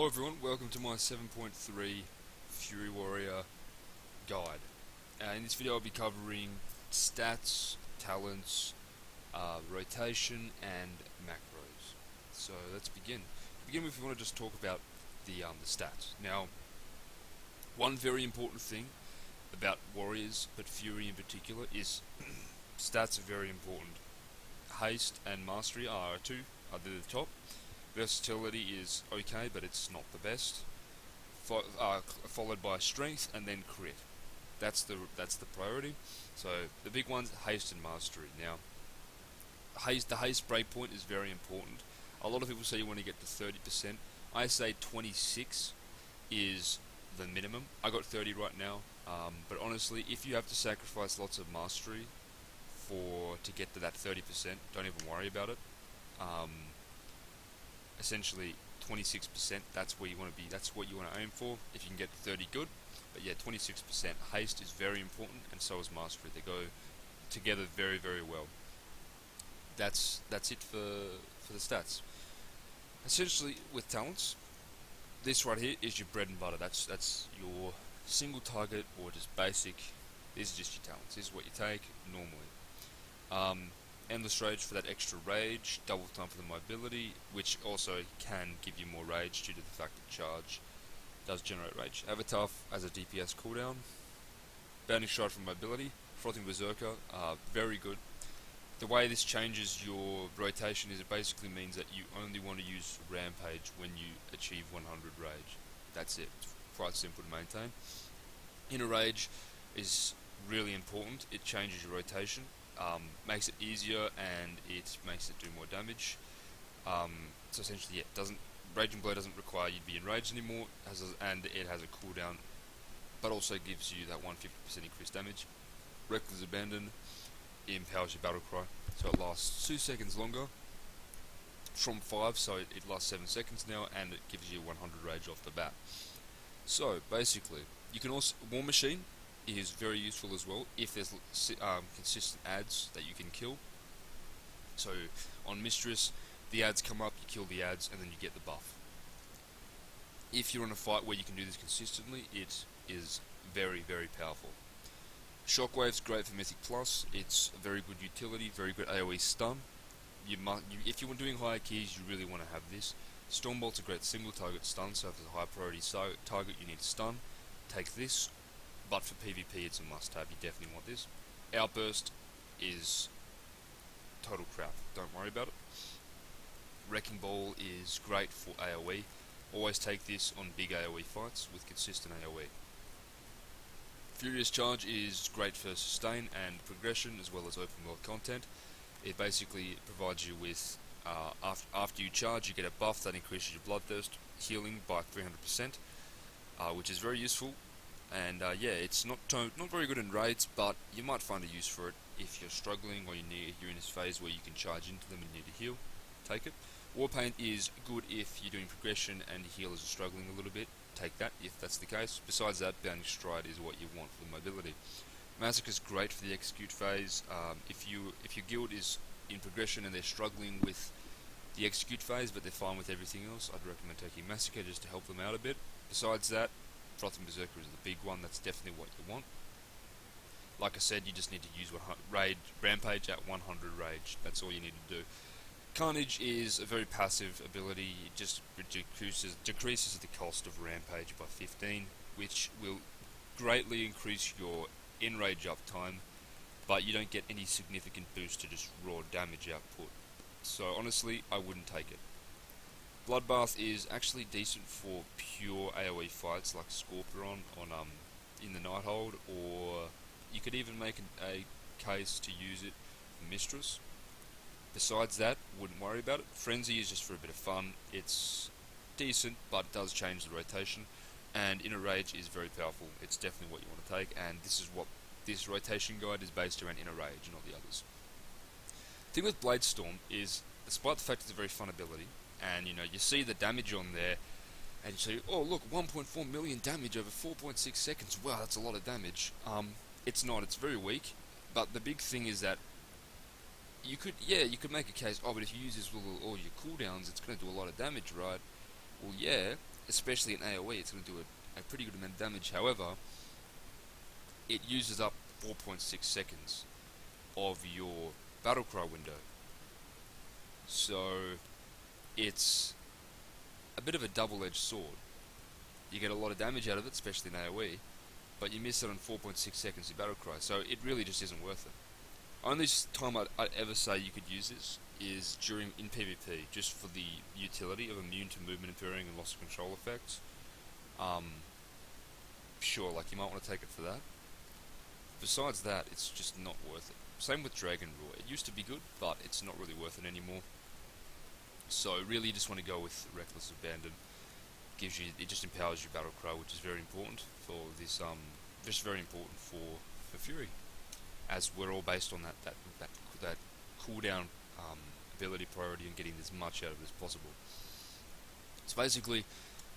everyone, welcome to my 7.3 Fury Warrior guide. In this video I'll be covering stats, talents, rotation and macros. So let's begin. To begin with, we want to just talk about the stats. Now, one very important thing about warriors, but Fury in particular, is stats are very important. Haste and mastery are the top. Versatility is okay, but it's not the best. Followed by strength and then crit. That's the priority. So the big ones: haste and mastery. Now, the haste breakpoint is very important. A lot of people say you want to get to 30%. I say 26 is the minimum. I got 30 right now, but honestly, if you have to sacrifice lots of mastery to get to that 30%, don't even worry about it. Essentially 26%, that's where you want to be, that's what you want to aim for. If you can get 30, good, but yeah, 26%. Haste is very important, and so is mastery. They go together very, very well. That's it for the stats. Essentially, with talents, this right here is your bread and butter. That's your single target or just basic. These are just your talents. This is what you take normally. Endless rage for that extra rage, double time for the mobility, which also can give you more rage due to the fact that charge does generate rage. Avatar as a DPS cooldown, bounding stride for mobility, frothing berserker, very good. The way this changes your rotation is it basically means that you only want to use rampage when you achieve 100 rage. That's it. It's quite simple to maintain. Inner rage is really important. It changes your rotation. Makes it easier and it makes it do more damage. So essentially, yeah, Raging Blow doesn't require you to be enraged anymore, and it has a cooldown, but also gives you that 150% increased damage. Reckless Abandon empowers your battle cry, so it lasts 2 seconds longer from 5, so it lasts 7 seconds now, and it gives you 100 rage off the bat. So basically, you can also War Machine is very useful as well if there's consistent adds that you can kill. So on Mistress, the adds come up, you kill the adds, and then you get the buff. If you're in a fight where you can do this consistently, it is very, very powerful. Shockwave's great for Mythic Plus. It's a very good utility, very good AoE stun. If you're doing higher keys, you really want to have this. Stormbolt's a great single target stun, so if there's a high priority target you need to stun, take this. But for PvP, it's a must-have. You definitely want this. Outburst is total crap. Don't worry about it. Wrecking Ball is great for AoE. Always take this on big AoE fights with consistent AoE. Furious Charge is great for sustain and progression, as well as open world content. It basically provides you with, after you charge, you get a buff that increases your bloodthirst healing by 300%, which is very useful. And yeah, it's not very good in raids, but you might find a use for it if you're struggling or you're in this phase where you can charge into them and need to heal. Take it. Warpaint is good if you're doing progression and your healers are struggling a little bit. Take that if that's the case. Besides that, Bounding Stride is what you want for the mobility. Massacre is great for the execute phase. If your guild is in progression and they're struggling with the execute phase, but they're fine with everything else, I'd recommend taking Massacre just to help them out a bit. Besides that, Frothing Berserker is the big one. That's definitely what you want. Like I said, you just need to use Rampage at 100 rage. That's all you need to do. Carnage is a very passive ability. It just decreases the cost of Rampage by 15, which will greatly increase your in-rage uptime, but you don't get any significant boost to just raw damage output. So honestly, I wouldn't take it. Bloodbath is actually decent for pure AoE fights like Scorpion in the Nighthold, or you could even make a case to use it for Mistress. Besides that, wouldn't worry about it. Frenzy is just for a bit of fun. It's decent, but it does change the rotation. And Inner Rage is very powerful. It's definitely what you want to take, and this is what this rotation guide is based around: Inner Rage, not the others. The thing with Bladestorm is, despite the fact it's a very fun ability, and you see the damage on there, and you say, oh look, 1.4 million damage over 4.6 seconds, wow, that's a lot of damage. It's not, it's very weak, but the big thing is that you could make a case, oh, but if you use this with all your cooldowns, it's going to do a lot of damage, right? Well, yeah, especially in AoE, it's going to do a pretty good amount of damage. However, it uses up 4.6 seconds of your battlecry window. So it's a bit of a double-edged sword. You get a lot of damage out of it, especially in AoE, but you miss it on 4.6 seconds of battlecry, so it really just isn't worth it. Only time I'd ever say you could use this is in PvP, just for the utility of immune to movement interfering and loss of control effects. Sure, like you might want to take it for that. Besides that, it's just not worth it. Same with Dragon Roar. It used to be good, but it's not really worth it anymore. So really, you just want to go with Reckless Abandon. It just empowers your battlecry, which is very important for this. Just very important for Fury, as we're all based on that cooldown ability priority and getting as much out of it as possible. So basically,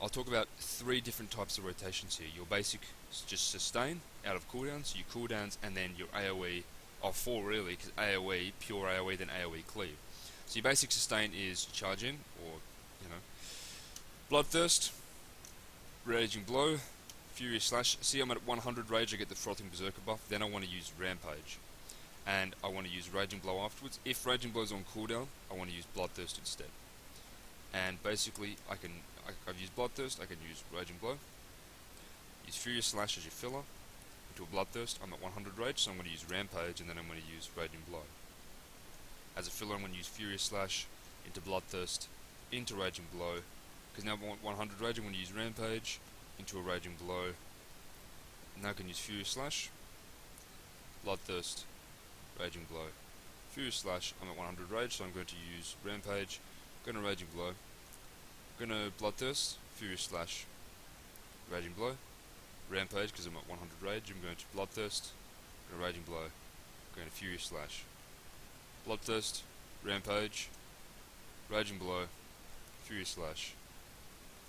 I'll talk about 3 different types of rotations here. Your basic, just sustain out of cooldowns, your cooldowns, and then your AoE. 4 really, because AoE, pure AoE, then AoE cleave. So your basic sustain is charge in, or Bloodthirst, Raging Blow, Furious Slash. See, I'm at 100 rage, I get the Frothing Berserker buff. Then I want to use Rampage, and I want to use Raging Blow afterwards. If Raging Blow's on cooldown, I want to use Bloodthirst instead. And basically, I've used Bloodthirst, I can use Raging Blow, use Furious Slash as your filler, into a Bloodthirst. I'm at 100 rage, so I'm going to use Rampage, and then I'm going to use Raging Blow. As a filler, I'm going to use Furious Slash, into Bloodthirst, into Raging Blow, because now I want 100 rage, I'm going to use Rampage, into a Raging Blow. Now I can use Furious Slash, Bloodthirst, Raging Blow, Furious Slash. I'm at 100 rage, so I'm going to use Rampage, going to Raging Blow, going to Bloodthirst, Furious Slash, Raging Blow, Rampage, because I'm at 100 rage. I'm going to Bloodthirst, going to Raging Blow, going to Furious Slash, Bloodthirst, Rampage, Raging Blow, Furious Slash,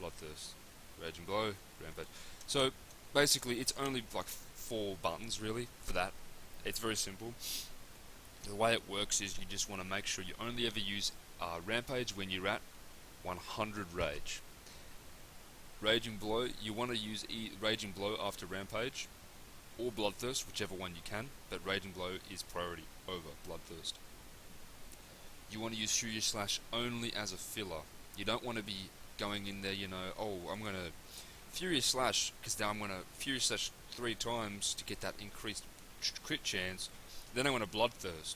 Bloodthirst, Raging Blow, Rampage. So basically, it's only like 4 buttons really for that. It's very simple. The way it works is you just want to make sure you only ever use Rampage when you're at 100 rage. Raging Blow, you want to use Raging Blow after Rampage, or Bloodthirst, whichever one you can, but Raging Blow is priority over Bloodthirst. You want to use Furious Slash only as a filler. You don't want to be going in there, I'm going to Furious Slash, because now I'm going to Furious Slash 3 times to get that increased crit chance, then I want to Bloodthirst.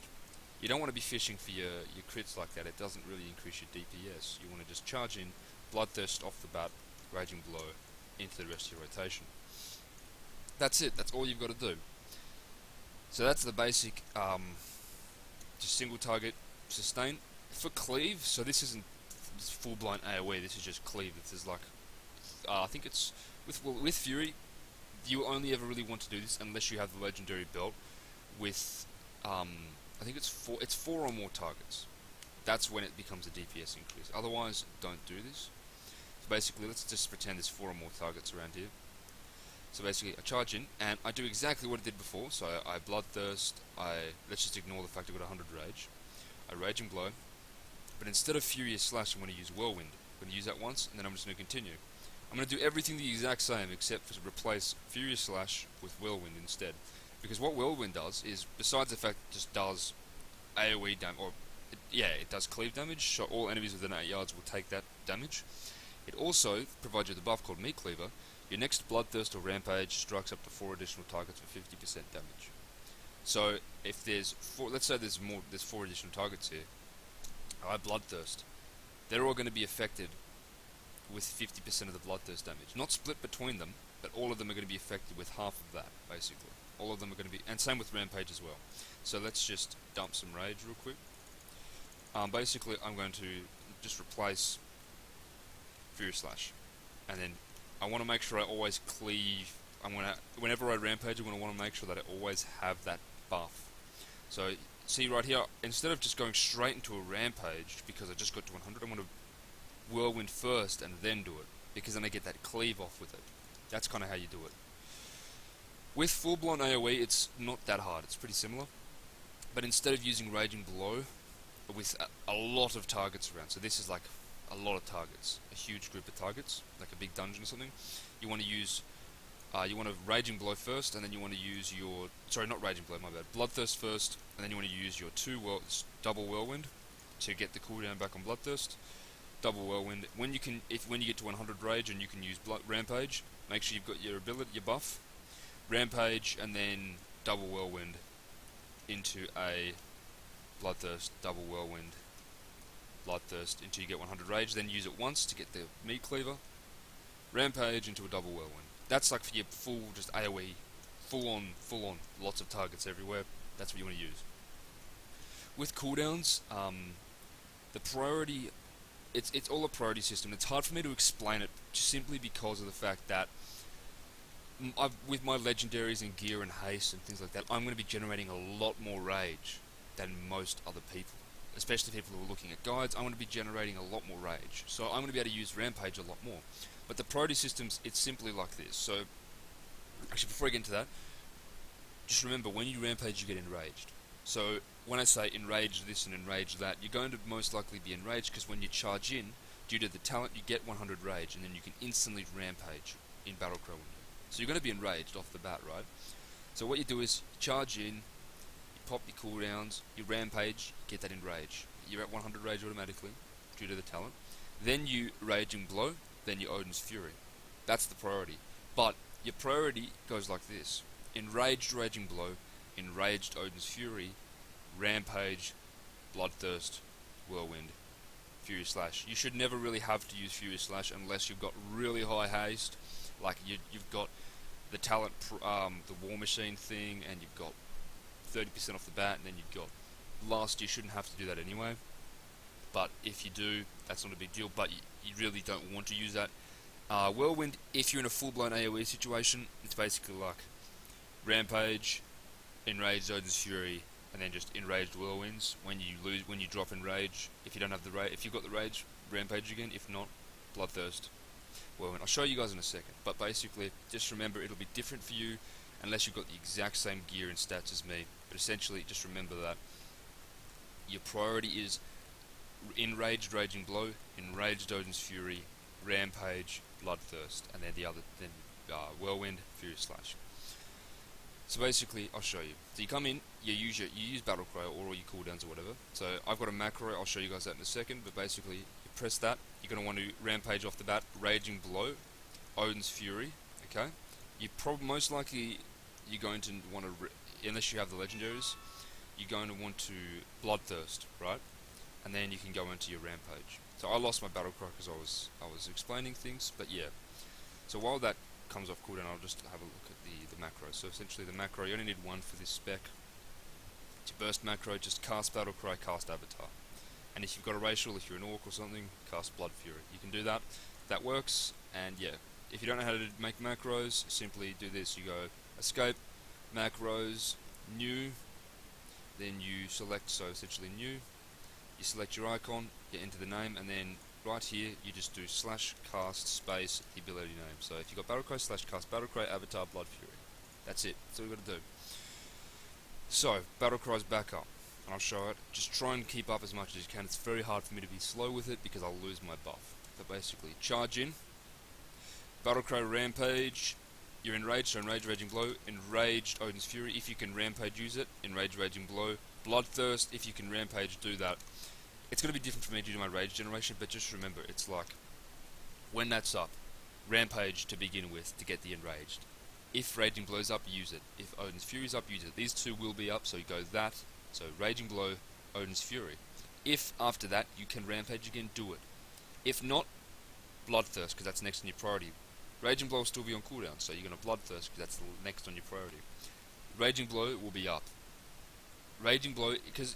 You don't want to be fishing for your crits like that. It doesn't really increase your DPS. You want to just charge in, Bloodthirst off the bat, Raging Blow into the rest of your rotation. That's it. That's all you've got to do. So that's the basic, just single target sustain. For cleave, so this isn't full-blown AoE, this is just cleave. This is like, I think it's, with Fury, you only ever really want to do this unless you have the legendary belt with, I think it's 4 or more targets. That's when it becomes a DPS increase. Otherwise, don't do this. So basically, let's just pretend there's 4 or more targets around here. So basically, I charge in, and I do exactly what I did before. So I Bloodthirst, let's just ignore the fact I got 100 rage. I Raging Blow, but instead of Furious Slash, I'm going to use Whirlwind. I'm going to use that once, and then I'm just going to continue. I'm going to do everything the exact same, except for to replace Furious Slash with Whirlwind instead. Because what Whirlwind does is, besides the fact it just does AoE damage, it does cleave damage, so all enemies within 8 yards will take that damage. It also provides you with a buff called Meat Cleaver. Your next Bloodthirst or Rampage strikes up to 4 additional targets for 50% damage. So if there's 4, let's say there's 4 additional targets here. I Bloodthirst. They're all going to be affected with 50% of the Bloodthirst damage. Not split between them, but all of them are going to be affected with half of that, basically. All of them are going to be, and same with Rampage as well. So let's just dump some rage real quick. Basically, I'm going to just replace Furious Slash, and then I want to make sure I always cleave. Whenever I Rampage, I'm going to want to make sure that I always have that buff. So see right here, instead of just going straight into a Rampage because I just got to 100, I'm going to Whirlwind first and then do it, because then I get that cleave off with it. That's kind of how you do it. With full-blown AoE, it's not that hard. It's pretty similar. But instead of using Raging Blow with a lot of targets around, so this is like a lot of targets, a huge group of targets, like a big dungeon or something, you want to use, you want to Raging Blow first, and then you want to use your, sorry, not Raging Blow, my bad, Bloodthirst first, and then you want to use your double Whirlwind to get the cooldown back on Bloodthirst. Double Whirlwind. When you get to 100 Rage and you can use Rampage, make sure you've got your ability, your buff, Rampage, and then double Whirlwind into a Bloodthirst, double Whirlwind, Bloodthirst until you get 100 Rage. Then use it once to get the Meat Cleaver, Rampage into a double Whirlwind. That's like for your full, just AoE, full on, lots of targets everywhere. That's what you want to use. With cooldowns, the priority, it's all a priority system. It's hard for me to explain it just simply because of the fact that with my legendaries and gear and haste and things like that, I'm going to be generating a lot more rage than most other people. Especially people who are looking at guides, I'm going to be generating a lot more rage. So I'm going to be able to use Rampage a lot more. But the priority systems, it's simply like this. So, actually before I get into that, just remember when you Rampage you get enraged. So when I say enrage this and enrage that, you're going to most likely be enraged because when you charge in, due to the talent, you get 100 rage and then you can instantly Rampage in Battlecry window. So you're going to be enraged off the bat, right? So what you do is charge in, you pop your cooldowns, you Rampage, you get that enrage. You're at 100 rage automatically due to the talent. Then you Raging Blow, then you Odin's Fury. That's the priority. But your priority goes like this: enraged Raging Blow, enraged Odin's Fury, Rampage, Bloodthirst, Whirlwind, Fury Slash. You should never really have to use Fury Slash unless you've got really high haste, like you've got the talent, the War Machine thing, and you've got 30% off the bat, and then you've got Lust. You shouldn't have to do that anyway. But if you do, that's not a big deal, but you really don't want to use that. Whirlwind, if you're in a full-blown AoE situation, it's basically like Rampage, Enraged Odin's Fury, and then just Enraged Whirlwinds. When you drop Enrage, if you don't have the rage, if you've got the rage, Rampage again. If not, Bloodthirst, Whirlwind. I'll show you guys in a second, but basically, just remember it'll be different for you unless you've got the exact same gear and stats as me. But essentially, just remember that your priority is Enraged Raging Blow, Enraged Odin's Fury, Rampage, Bloodthirst, and then Whirlwind, Fury Slash. So basically, I'll show you. So you come in, you use Battlecry or all your cooldowns or whatever. So I've got a macro, I'll show you guys that in a second, but basically, you press that, you're going to want to Rampage off the bat, Raging Blow, Odin's Fury, okay? Most likely, you're going to want to, unless you have the legendaries, you're going to want to Bloodthirst, right? And then you can go into your Rampage. So I lost my Battlecry because I was explaining things, but yeah. So while that comes off cooldown, I'll just have a look at the macro. So essentially the macro, you only need one for this spec. It's your burst macro, just cast Battlecry, cast Avatar. And if you've got a racial, if you're an orc or something, cast Blood Fury. You can do that. That works, and yeah. If you don't know how to make macros, simply do this. You go escape, macros, new, then you select, so essentially new, you select your icon, you enter the name, and then right here you just do /cast space the ability name. So if you've got Battlecry /cast Battlecry Avatar Blood Fury. That's it. That's all you've got to do. So, Battlecry's back up, and I'll show it. Just try and keep up as much as you can. It's very hard for me to be slow with it because I'll lose my buff. But basically, charge in, Battlecry Rampage, you're enraged, so Enraged Raging Blow, Enraged Odin's Fury, if you can Rampage use it, Enraged Raging Blow, Bloodthirst, if you can Rampage do that. It's going to be different for me due to my rage generation, but just remember, it's like, when that's up, Rampage to begin with to get the enraged. If Raging Blow's up, use it. If Odin's Fury's up, use it. These two will be up, so you go that, so Raging Blow, Odin's Fury. If after that you can Rampage again, do it. If not, Bloodthirst, because that's next on your priority. Raging Blow will still be on cooldown, so you're going to Bloodthirst, because that's next on your priority. Raging Blow will be up. Raging Blow, because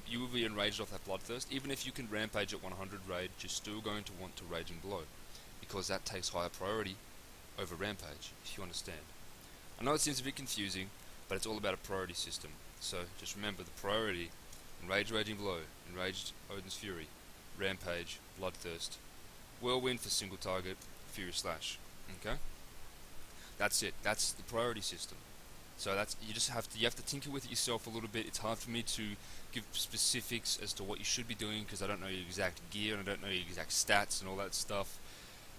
you will be enraged off that Bloodthirst. Even if you can Rampage at 100 rage, you're still going to want to Raging Blow, because that takes higher priority over Rampage, if you understand. I know it seems a bit confusing, but it's all about a priority system. So just remember the priority: Enraged Raging Blow, Enraged Odin's Fury, Rampage, Bloodthirst, Whirlwind for single target, Fury Slash. Okay? That's it. That's the priority system. So that's you have to tinker with it yourself a little bit. It's hard for me to give specifics as to what you should be doing because I don't know your exact gear and I don't know your exact stats and all that stuff.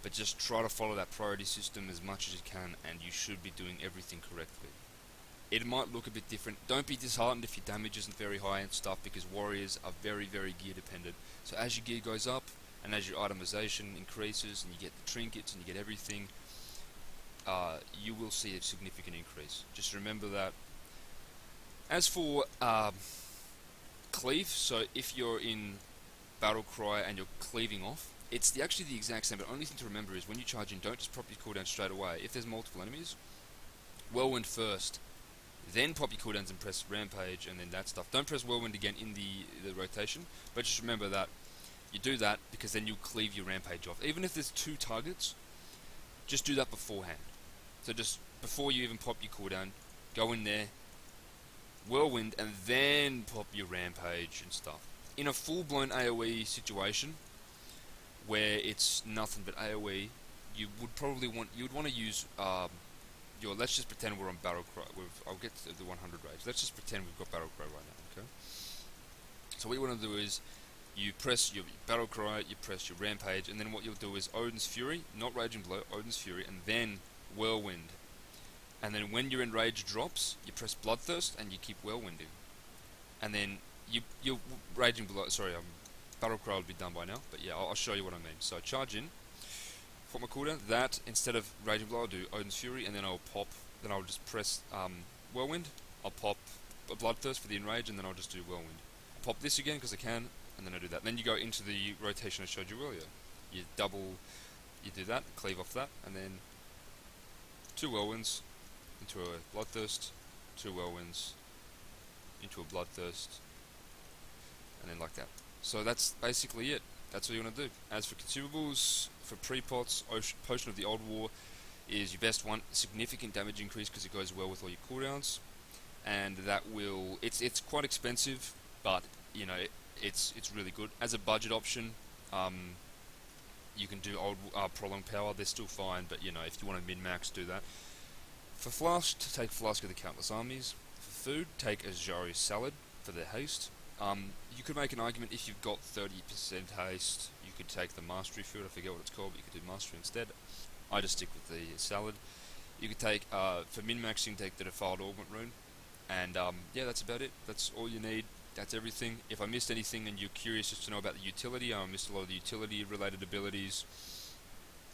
But just try to follow that priority system as much as you can, and you should be doing everything correctly. It might look a bit different. Don't be disheartened if your damage isn't very high and stuff, because warriors are very, very gear dependent. So as your gear goes up, and as your itemization increases, and you get the trinkets, and you get everything, you will see a significant increase. Just remember that. As for cleave, so if you're in Battle Cry and you're cleaving off, it's actually the exact same, but only thing to remember is when you charge in, don't just pop your cooldown straight away. If there's multiple enemies, Whirlwind first, then pop your cooldowns and press Rampage, and then that stuff. Don't press Whirlwind again in the rotation, but just remember that you do that because then you'll cleave your Rampage off. Even if there's 2 targets, just do that beforehand. So just before you even pop your cooldown, go in there, Whirlwind, and then pop your Rampage and stuff. In a full-blown AoE situation, where it's nothing but AoE, you would want to use let's just pretend we're on Battle Cry. I'll get to the 100 rage. Let's just pretend we've got Battle Cry right now, okay? So what you want to do is you press your Battle Cry, you press your Rampage, and then what you'll do is Odin's Fury, not Raging Blow, Odin's Fury, and then Whirlwind. And then when your enrage drops, you press Bloodthirst and you keep Whirlwinding. And then you Raging Blow, Battle Cry will be done by now, but yeah, I'll show you what I mean. So charge in, put my cooldown, that, instead of Raging Blow, I'll do Odin's Fury, and then I'll just press Whirlwind, I'll pop a Bloodthirst for the enrage, and then I'll just do Whirlwind. I'll pop this again, because I can, and then I do that. Then you go into the rotation I showed you earlier. You do that, cleave off that, and then 2 Whirlwinds, into a Bloodthirst, 2 Whirlwinds, into a Bloodthirst, and then like that. So that's basically it. That's what you want to do. As for consumables, for pre-pots, Potion of the Old War is your best one. Significant damage increase because it goes well with all your cooldowns, and that will. It's quite expensive, but you know it's really good as a budget option. You can do old prolonged power. They're still fine, but you know if you want to min-max, do that. For flask, take Flask of the Countless Armies. For food, take Azari Salad for the haste. You could make an argument if you've got 30% haste, you could take the Mastery Food, I forget what it's called, but you could do Mastery instead. I just stick with the salad. You could take, for min-maxing, take the Defiled Augment Rune. And yeah, that's about it. That's all you need. That's everything. If I missed anything and you're curious just to know about the utility, I missed a lot of the utility-related abilities.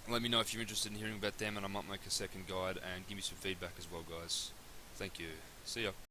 Let me know if you're interested in hearing about them, and I might make a second guide and give me some feedback as well, guys. Thank you. See ya.